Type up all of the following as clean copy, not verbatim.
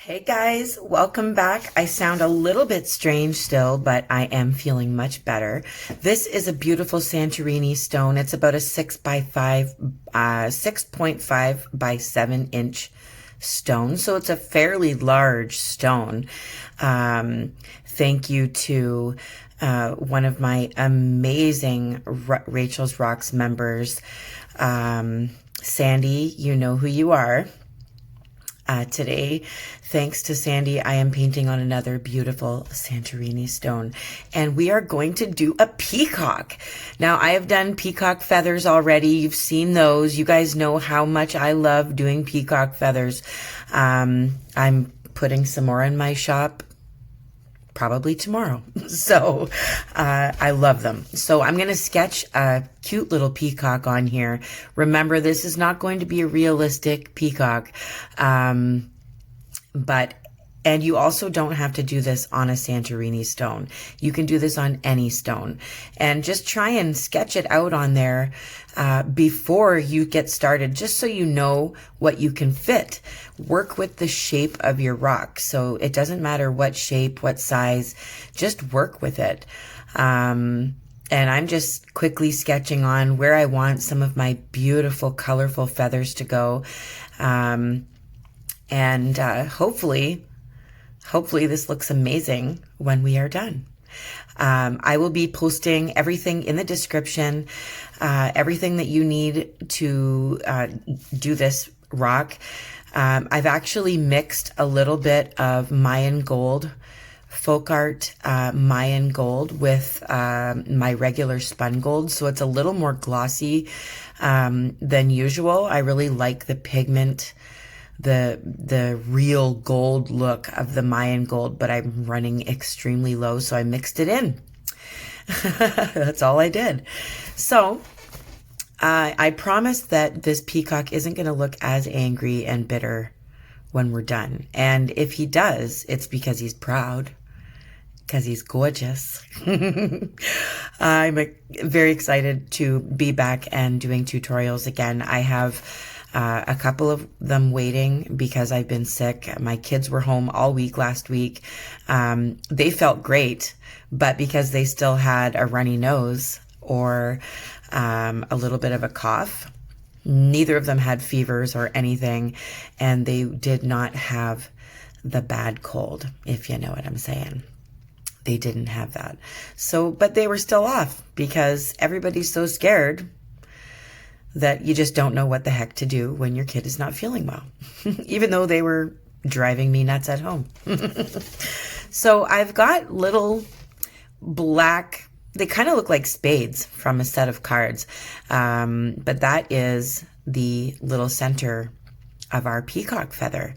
Hey guys, welcome back. I sound a little bit strange still, but I am feeling much better. This is a beautiful Santorini stone. It's about a 6.5 by 7 inch stone. So it's a fairly large stone. Thank you to one of my amazing Rachel's Rocks members, Sandy. You know who you are. Today, thanks to Sandy, I am painting on another beautiful Santorini stone, and we are going to do a peacock. Now, I have done peacock feathers already. You've seen those. You guys know how much I love doing peacock feathers. I'm putting some more in my shop probably tomorrow. So I love them. So I'm going to sketch a cute little peacock on here. Remember, this is not going to be a realistic peacock. And you also don't have to do this on a Santorini stone. You can do this on any stone. And just try and sketch it out on there before you get started, just so you know what you can fit. Work with the shape of your rock. So it doesn't matter what shape, what size, just work with it. And I'm just quickly sketching on where I want some of my beautiful, colorful feathers to go. Hopefully this looks amazing when we are done. I will be posting everything in the description, everything that you need to do this rock. I've actually mixed a little bit of Mayan gold, Folkart Mayan gold with my regular spun gold, so it's a little more glossy than usual. I really like the pigment, the real gold look of the Mayan gold, but I'm running extremely low, so I mixed it in. That's all I did. So I promise that this peacock isn't going to look as angry and bitter when we're done. And if he does, it's because he's proud, because he's gorgeous. I'm very excited to be back and doing tutorials again. I have a couple of them waiting because I've been sick. My kids were home all week last week. They felt great, but because they still had a runny nose or a little bit of a cough, neither of them had fevers or anything, and they did not have the bad cold, if you know what I'm saying. They didn't have that. So, but they were still off because everybody's so scared that you just don't know what the heck to do when your kid is not feeling well, even though they were driving me nuts at home. So I've got little black, they kind of look like spades from a set of cards, but that is the little center of our peacock feather.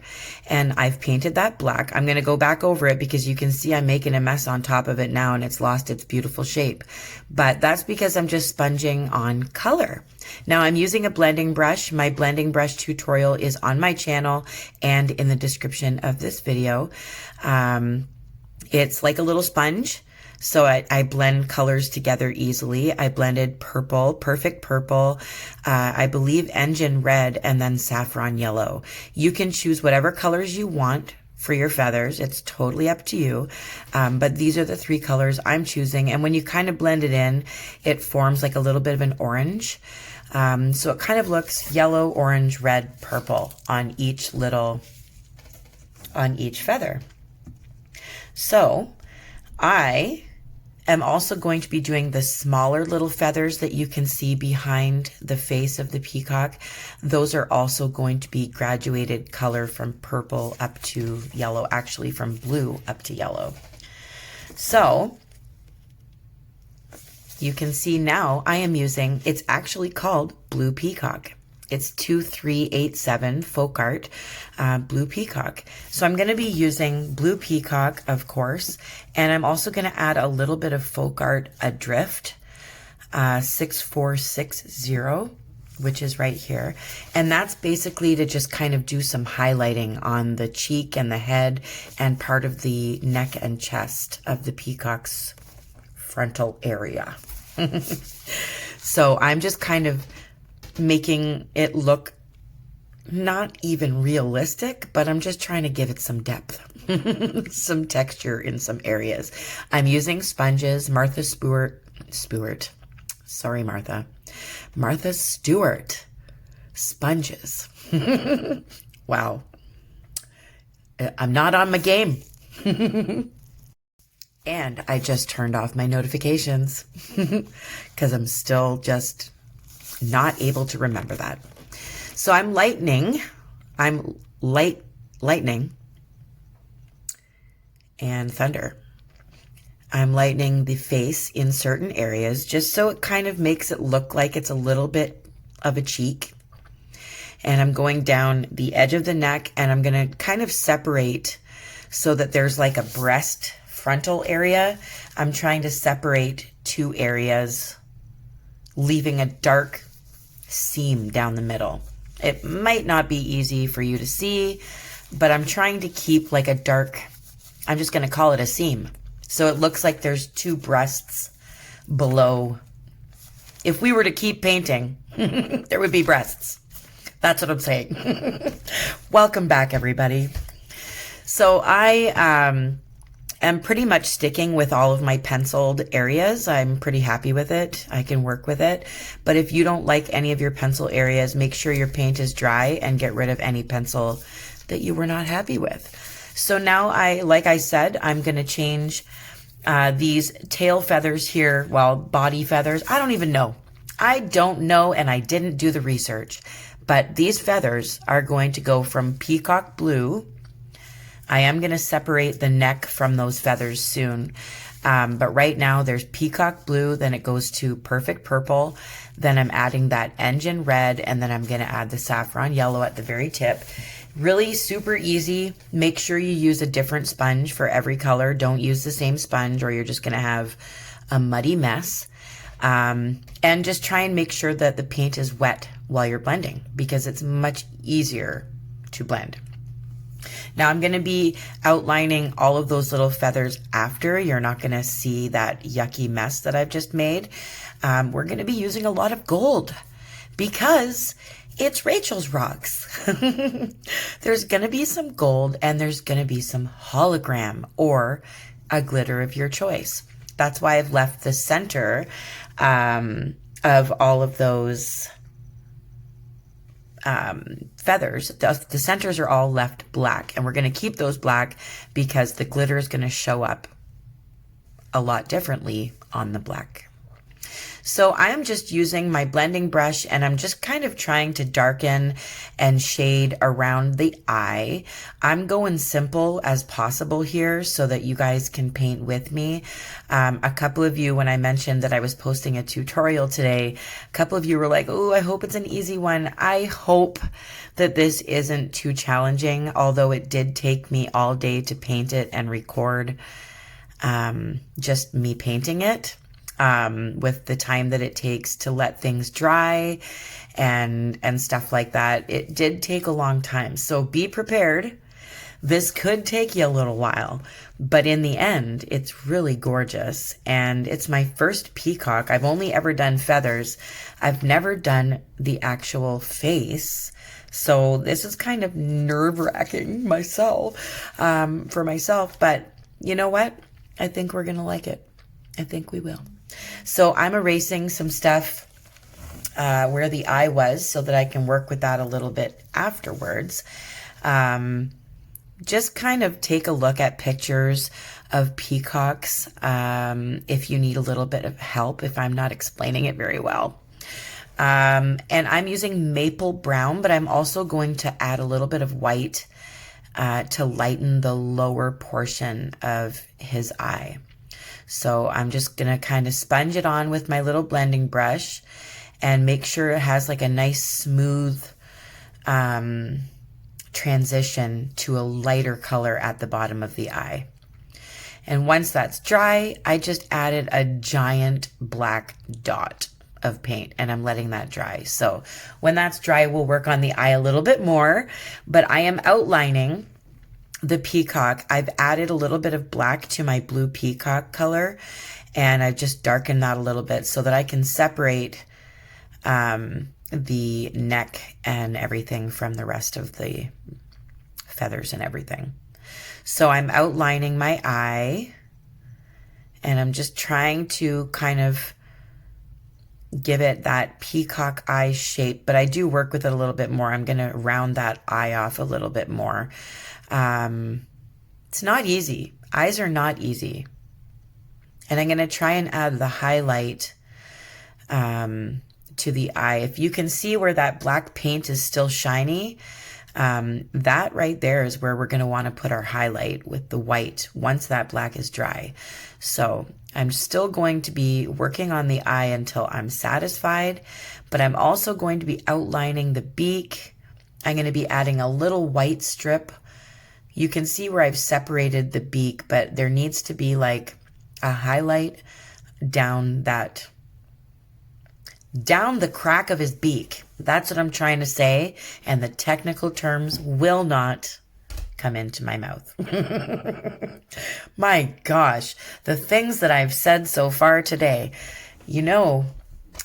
And I've painted that black. I'm going to go back over it because you can see I'm making a mess on top of it now and it's lost its beautiful shape. But that's because I'm just sponging on color. Now I'm using a blending brush. My blending brush tutorial is on my channel and in the description of this video. It's like a little sponge. So I blend colors together easily. I blended purple, perfect purple, I believe engine red, and then saffron yellow. You can choose whatever colors you want for your feathers. It's totally up to you. But these are the three colors I'm choosing. And when you kind of blend it in, it forms like a little bit of an orange. So it kind of looks yellow, orange, red, purple on each feather. So I am also going to be doing the smaller little feathers that you can see behind the face of the peacock. Those are also going to be graduated color from purple up to yellow, actually from blue up to yellow. So you can see now I am using, it's actually called Blue Peacock. It's 2387 Folkart Blue Peacock. So I'm going to be using Blue Peacock, of course, and I'm also going to add a little bit of Folkart Adrift 6460, which is right here. And that's basically to just kind of do some highlighting on the cheek and the head and part of the neck and chest of the peacock's frontal area. So I'm just kind of making it look not even realistic, but I'm just trying to give it some depth, some texture in some areas. I'm using sponges, Martha Stewart. Sorry, Martha. Martha Stewart sponges. Wow. I'm not on my game. And I just turned off my notifications because I'm still just not able to remember that. So I'm lightning and thunder. I'm lightening the face in certain areas just so it kind of makes it look like it's a little bit of a cheek. And I'm going down the edge of the neck, and I'm going to kind of separate so that there's like a breast frontal area. I'm trying to separate two areas, leaving a dark seam down the middle. It might not be easy for you to see, but I'm trying to keep like a dark, I'm just going to call it a seam. So it looks like there's two breasts below. If we were to keep painting, there would be breasts. That's what I'm saying. Welcome back, everybody. So I am pretty much sticking with all of my penciled areas. I'm pretty happy with it. I can work with it. But if you don't like any of your pencil areas, make sure your paint is dry and get rid of any pencil that you were not happy with. So now like I said, I'm going to change these tail feathers here, well, body feathers. I don't even know. I don't know, and I didn't do the research. But these feathers are going to go from peacock blue. I am going to separate the neck from those feathers soon. But right now there's peacock blue, then it goes to perfect purple. Then I'm adding that engine red, and then I'm going to add the saffron yellow at the very tip. Really super easy. Make sure you use a different sponge for every color. Don't use the same sponge or you're just going to have a muddy mess. And just try and make sure that the paint is wet while you're blending, because it's much easier to blend. Now I'm going to be outlining all of those little feathers after. You're not going to see that yucky mess that I've just made. We're going to be using a lot of gold because it's Rachel's Rocks. There's going to be some gold, and there's going to be some hologram or a glitter of your choice. That's why I've left the center of all of those feathers. The centers are all left black, and we're going to keep those black because the glitter is going to show up a lot differently on the black. So I'm just using my blending brush, and I'm just kind of trying to darken and shade around the eye. I'm going simple as possible here so that you guys can paint with me. A couple of you, when I mentioned that I was posting a tutorial today, a couple of you were like, oh, I hope it's an easy one. I hope that this isn't too challenging, although it did take me all day to paint it and record just me painting it. With the time that it takes to let things dry and stuff like that. It did take a long time. So be prepared. This could take you a little while, but in the end, it's really gorgeous. And it's my first peacock. I've only ever done feathers. I've never done the actual face. So this is kind of nerve-wracking for myself, but you know what? I think we're going to like it. I think we will. So I'm erasing some stuff where the eye was so that I can work with that a little bit afterwards. Just kind of take a look at pictures of peacocks if you need a little bit of help, if I'm not explaining it very well. And I'm using maple brown, but I'm also going to add a little bit of white to lighten the lower portion of his eye. So I'm just going to kind of sponge it on with my little blending brush and make sure it has like a nice smooth transition to a lighter color at the bottom of the eye. And once that's dry, I just added a giant black dot of paint, and I'm letting that dry. So when that's dry, we'll work on the eye a little bit more, but I am outlining the peacock. I've added a little bit of black to my blue peacock color, and I've just darkened that a little bit so that I can separate the neck and everything from the rest of the feathers and everything. So I'm outlining my eye, and I'm just trying to kind of give it that peacock eye shape, but I do work with it a little bit more. I'm going to round that eye off a little bit more. It's not easy. Eyes are not easy. And I'm going to try and add the highlight to the eye. If you can see where that black paint is still shiny, that right there is where we're going to want to put our highlight with the white once that black is dry. So I'm still going to be working on the eye until I'm satisfied, but I'm also going to be outlining the beak. I'm going to be adding a little white strip. You can see where I've separated the beak, but there needs to be like a highlight down the crack of his beak. That's what I'm trying to say, and the technical terms will not come into my mouth. My gosh, the things that I've said so far today, you know,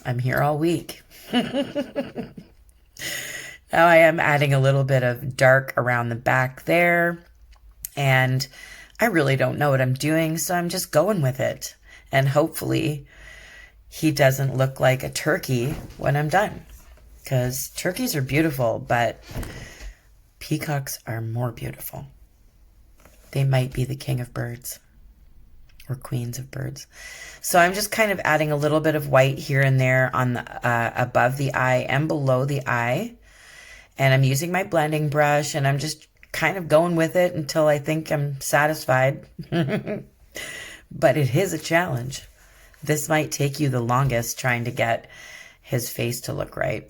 I'm here all week. Now I am adding a little bit of dark around the back there, and I really don't know what I'm doing, so I'm just going with it. And hopefully he doesn't look like a turkey when I'm done, because turkeys are beautiful, but peacocks are more beautiful. They might be the king of birds or queens of birds. So I'm just kind of adding a little bit of white here and there on the above the eye and below the eye. And I'm using my blending brush, and I'm just kind of going with it until I think I'm satisfied. But it is a challenge. This might take you the longest, trying to get his face to look right.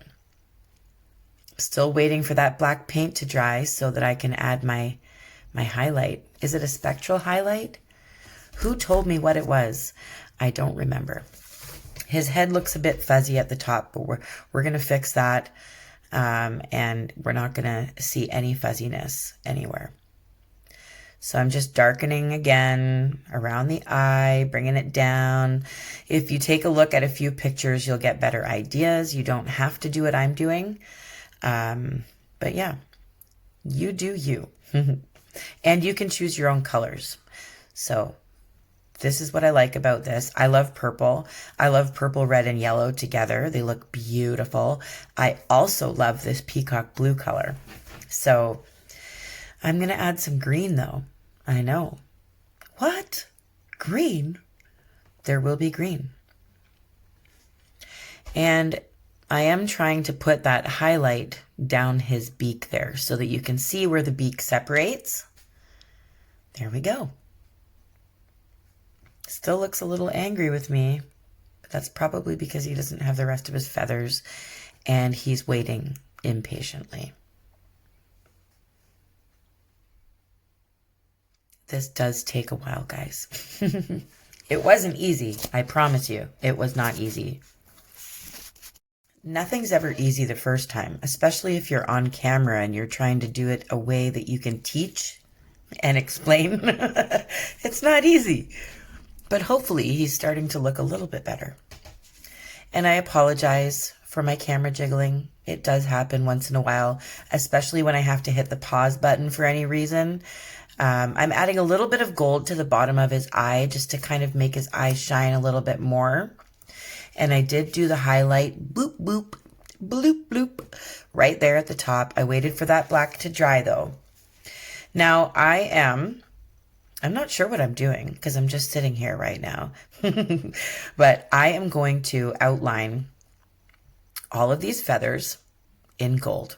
Still waiting for that black paint to dry so that I can add my highlight. Is it a spectral highlight? Who told me what it was? I don't remember. His head looks a bit fuzzy at the top, but we're going to fix that. And we're not going to see any fuzziness anywhere. So I'm just darkening again around the eye, bringing it down. If you take a look at a few pictures, you'll get better ideas. You don't have to do what I'm doing. But yeah, you do you. And you can choose your own colors. So this is what I like about this. I love purple. I love purple, red, and yellow together. They look beautiful. I also love this peacock blue color. So I'm going to add some green though. I know. What? Green? There will be green. And I am trying to put that highlight down his beak there so that you can see where the beak separates. There we go. Still looks a little angry with me, but that's probably because he doesn't have the rest of his feathers and he's waiting impatiently. This does take a while, guys. It wasn't easy. I promise you, it was not easy. Nothing's ever easy the first time, especially if you're on camera and you're trying to do it a way that you can teach and explain. It's not easy. But hopefully he's starting to look a little bit better. And I apologize for my camera jiggling. It does happen once in a while, especially when I have to hit the pause button for any reason. I'm adding a little bit of gold to the bottom of his eye just to kind of make his eye shine a little bit more. And I did do the highlight, boop, boop, bloop, bloop, right there at the top. I waited for that black to dry though. Now I'm not sure what I'm doing because I'm just sitting here right now. But I am going to outline all of these feathers in gold.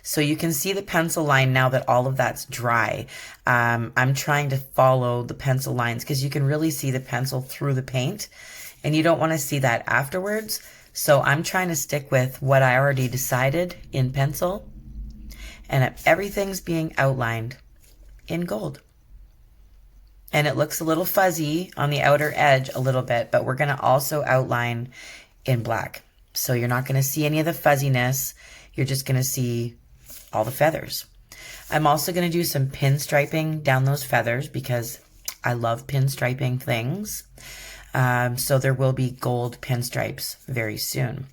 So you can see the pencil line now that all of that's dry. I'm trying to follow the pencil lines because you can really see the pencil through the paint and you don't want to see that afterwards. So I'm trying to stick with what I already decided in pencil, and everything's being outlined in gold. And it looks a little fuzzy on the outer edge a little bit, but we're going to also outline in black. So you're not going to see any of the fuzziness. You're just going to see all the feathers. I'm also going to do some pinstriping down those feathers because I love pinstriping things. So there will be gold pinstripes very soon.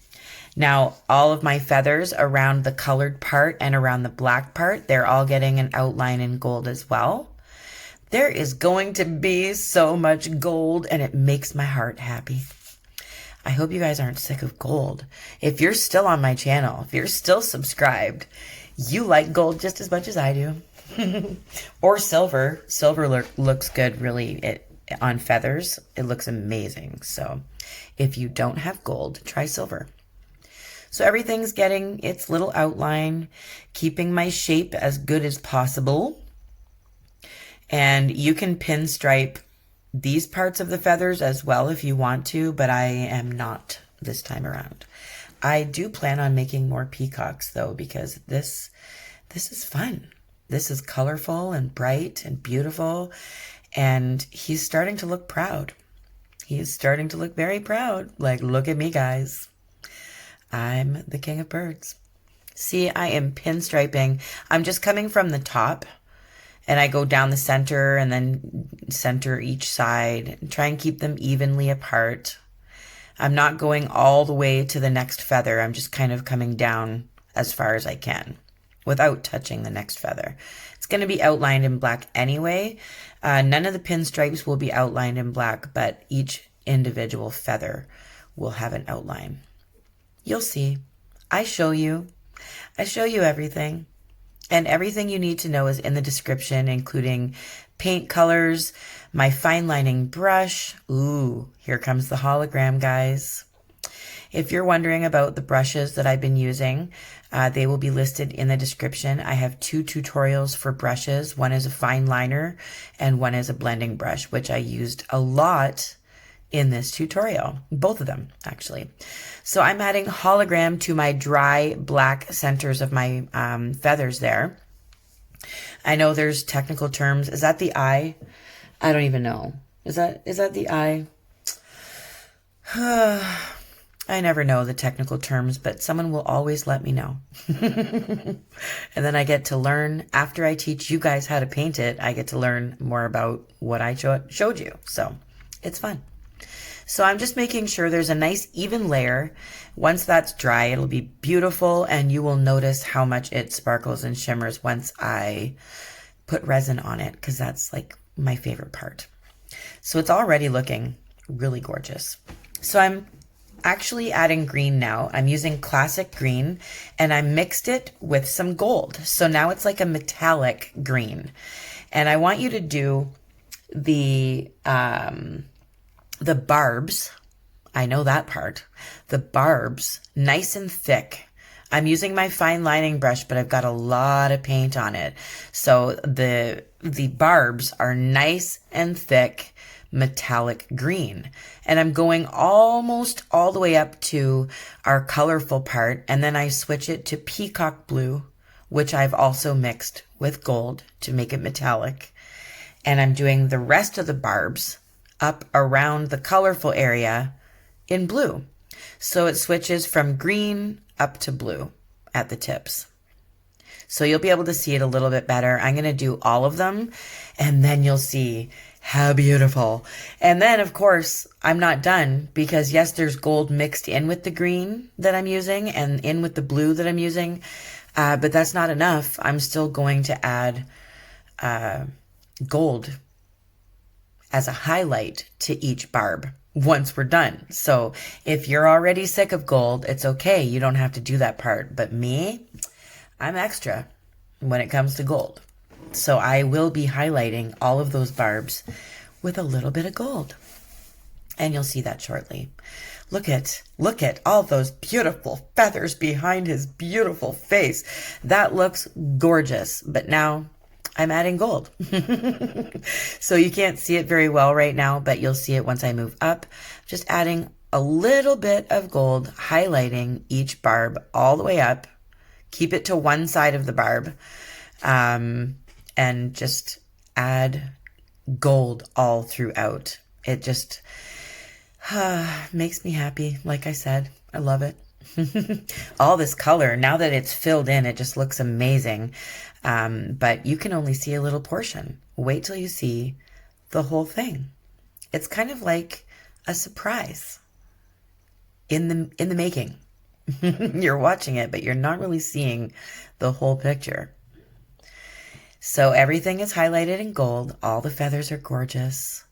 Now, all of my feathers around the colored part and around the black part, they're all getting an outline in gold as well. There is going to be so much gold, and it makes my heart happy. I hope you guys aren't sick of gold. If you're still on my channel, if you're still subscribed, you like gold just as much as I do. Or silver. Silver looks good, really, on feathers. It looks amazing. So if you don't have gold, try silver. So everything's getting its little outline, keeping my shape as good as possible. And you can pinstripe these parts of the feathers as well if you want to, but I am not this time around. I do plan on making more peacocks though, because this is fun. This is colorful and bright and beautiful, and he's starting to look proud. He's starting to look very proud. Like, look at me, guys. I'm the king of birds. See, I am pinstriping. I'm just coming from the top, and I go down the center and then center each side and try and keep them evenly apart. I'm not going all the way to the next feather. I'm just kind of coming down as far as I can without touching the next feather. It's going to be outlined in black anyway. None of the pinstripes will be outlined in black, but each individual feather will have an outline. You'll see. I show you everything. And everything you need to know is in the description, including paint colors, my fine lining brush. Ooh, here comes the hologram, guys. If you're wondering about the brushes that I've been using, they will be listed in the description. I have 2 tutorials for brushes. One is a fine liner and one is a blending brush, which I used a lot in this tutorial. Both of them, actually. So I'm adding hologram to my dry black centers of my feathers there. I know there's technical terms. Is that the eye? I don't even know. Is that the eye? I never know the technical terms, but someone will always let me know. And then I get to learn, after I teach you guys how to paint it, I get to learn more about what I showed you. So it's fun. So I'm just making sure there's a nice even layer. Once that's dry, it'll be beautiful, and you will notice how much it sparkles and shimmers once I put resin on it, because that's like my favorite part. So it's already looking really gorgeous. So I'm actually adding green now. I'm using classic green, and I mixed it with some gold. So now it's like a metallic green. And I want you to do the barbs. I know that part. The barbs, nice and thick. I'm using my fine lining brush, but I've got a lot of paint on it. So the barbs are nice and thick, metallic green. And I'm going almost all the way up to our colorful part, and then I switch it to peacock blue, which I've also mixed with gold to make it metallic. And I'm doing the rest of the barbs up around the colorful area in blue. So it switches from green up to blue at the tips. So you'll be able to see it a little bit better. I'm going to do all of them, and then you'll see how beautiful. And then, of course, I'm not done, because yes, there's gold mixed in with the green that I'm using and in with the blue that I'm using, but that's not enough. I'm still going to add gold as a highlight to each barb once we're done. So if you're already sick of gold, it's okay. You don't have to do that part. But me, I'm extra when it comes to gold. So I will be highlighting all of those barbs with a little bit of gold. And you'll see that shortly. Look at all those beautiful feathers behind his beautiful face. That looks gorgeous. But now I'm adding gold. So you can't see it very well right now, but you'll see it once I move up. Just adding a little bit of gold, highlighting each barb all the way up. Keep it to one side of the barb. And just add gold all throughout. It just makes me happy. Like I said, I love it. All this color, now that it's filled in, it just looks amazing. But you can only see a little portion. Wait till you see the whole thing. It's kind of like a surprise in the making. You're watching it, but you're not really seeing the whole picture. So everything is highlighted in gold. All the feathers are gorgeous.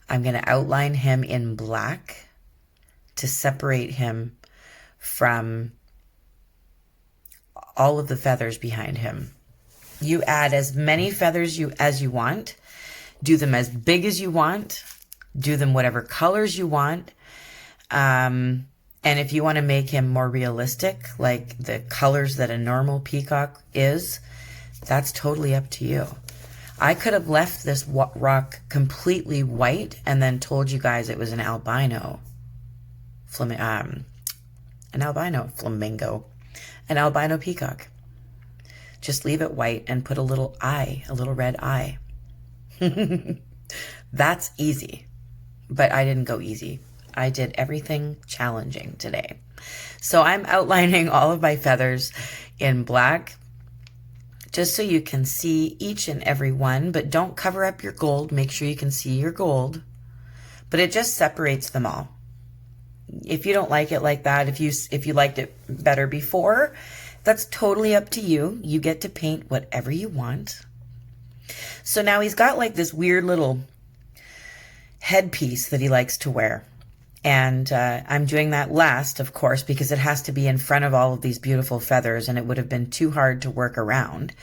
I'm going to outline him in black to separate him from all of the feathers behind him. You add as many feathers as you want. Do them as big as you want. Do them whatever colors you want. And if you want to make him more realistic, like the colors that a normal peacock is, that's totally up to you. I could have left this rock completely white and then told you guys it was an albino flamingo, an albino peacock. Just leave it white and put a little eye, a little red eye. That's easy, but I didn't go easy. I did everything challenging today. So I'm outlining all of my feathers in black, just so you can see each and every one, but don't cover up your gold. Make sure you can see your gold, but it just separates them all. If you don't like it like that, if you liked it better before, that's totally up to you. You get to paint whatever you want. So now he's got like this weird little headpiece that he likes to wear. And I'm doing that last, of course, because it has to be in front of all of these beautiful feathers, and it would have been too hard to work around.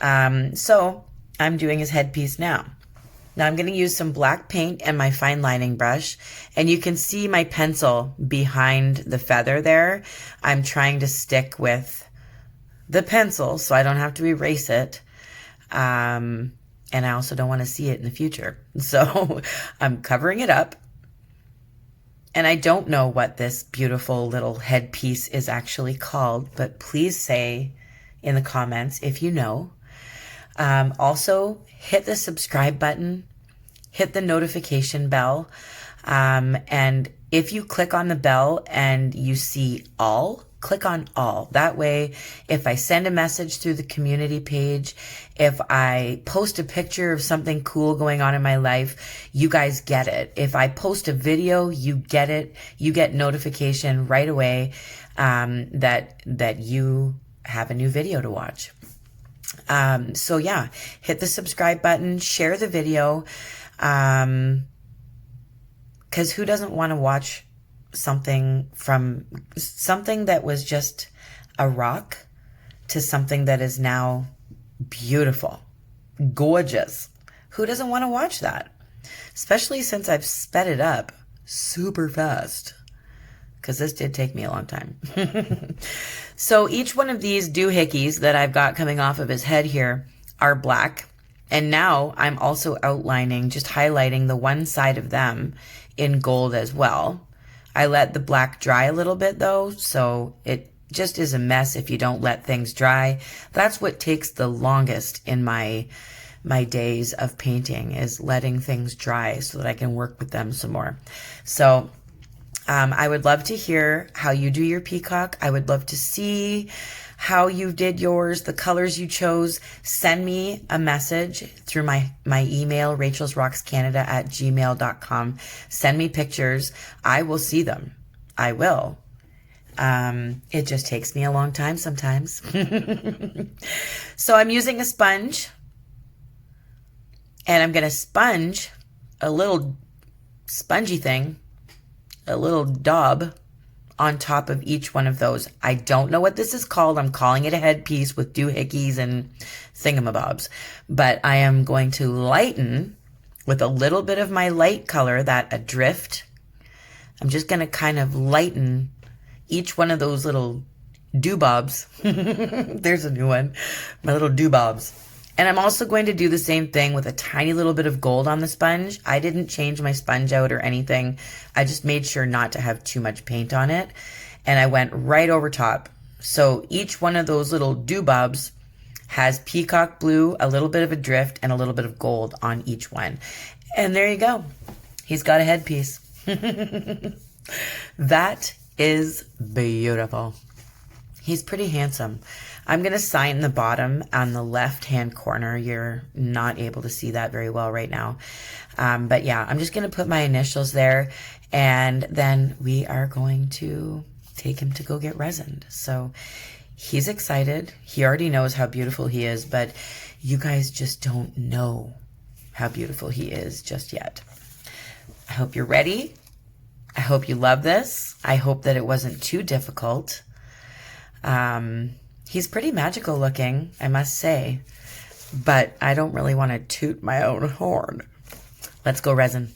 So I'm doing his headpiece now. Now I'm going to use some black paint and my fine lining brush, and you can see my pencil behind the feather there. I'm trying to stick with the pencil so I don't have to erase it. And I also don't want to see it in the future. So I'm covering it up. And I don't know what this beautiful little headpiece is actually called, but please say in the comments if you know. Also, hit the subscribe button, hit the notification bell, and if you click on the bell and you see all, click on all. That way, if I send a message through the community page, if I post a picture of something cool going on in my life, you guys get it. If I post a video, you get it. You get notification right away that you have a new video to watch. So yeah, hit the subscribe button, share the video, because who doesn't want to watch something that was just a rock to something that is now beautiful, gorgeous? Who doesn't want to watch that? Especially since I've sped it up super fast, because this did take me a long time. So each one of these doohickeys that I've got coming off of his head here are black. And now I'm also outlining, just highlighting the one side of them in gold as well. I let the black dry a little bit though, so it just is a mess if you don't let things dry. That's what takes the longest in my days of painting, is letting things dry so that I can work with them some more. So I would love to hear how you do your peacock. I would love to see how you did yours, the colors you chose. Send me a message through my email, rachelsrockscanada@gmail.com. Send me pictures. I will see them. I will. It just takes me a long time sometimes. So I'm using a sponge, and I'm going to sponge a little spongy thing, a little daub on top of each one of those. I don't know what this is called. I'm calling it a headpiece with doohickeys and thingamabobs. But I am going to lighten with a little bit of my light color, that adrift. I'm just going to kind of lighten each one of those little doobobs. There's a new one. My little doobobs. And I'm also going to do the same thing with a tiny little bit of gold on the sponge. I didn't change my sponge out or anything. I just made sure not to have too much paint on it. And I went right over top. So each one of those little doobobs has peacock blue, a little bit of adrift, and a little bit of gold on each one. And there you go. He's got a headpiece. That is beautiful. He's pretty handsome. I'm going to sign the bottom on the left-hand corner. You're not able to see that very well right now. But yeah, I'm just going to put my initials there, and then we are going to take him to go get resined. So he's excited. He already knows how beautiful he is, but you guys just don't know how beautiful he is just yet. I hope you're ready. I hope you love this. I hope that it wasn't too difficult. He's pretty magical looking, I must say, but I don't really want to toot my own horn. Let's go resin.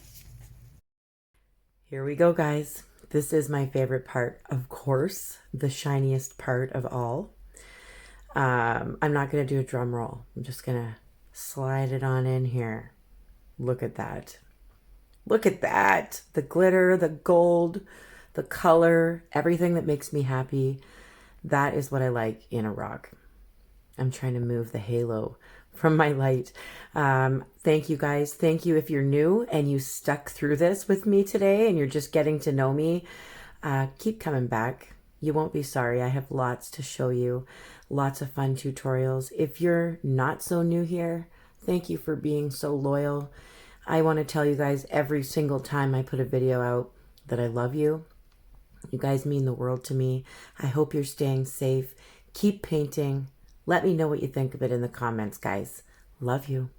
Here we go, guys. This is my favorite part, of course, the shiniest part of all. I'm not going to do a drum roll. I'm just going to slide it on in here. Look at that. Look at that. The glitter, the gold, the color, everything that makes me happy. That is what I like in a rock. I'm trying to move the halo from my light. Thank you guys. Thank you if you're new and you stuck through this with me today and you're just getting to know me. Keep coming back. You won't be sorry. I have lots to show you. Lots of fun tutorials. If you're not so new here, thank you for being so loyal. I want to tell you guys every single time I put a video out that I love you. You guys mean the world to me. I hope you're staying safe. Keep painting. Let me know what you think of it in the comments, guys. Love you.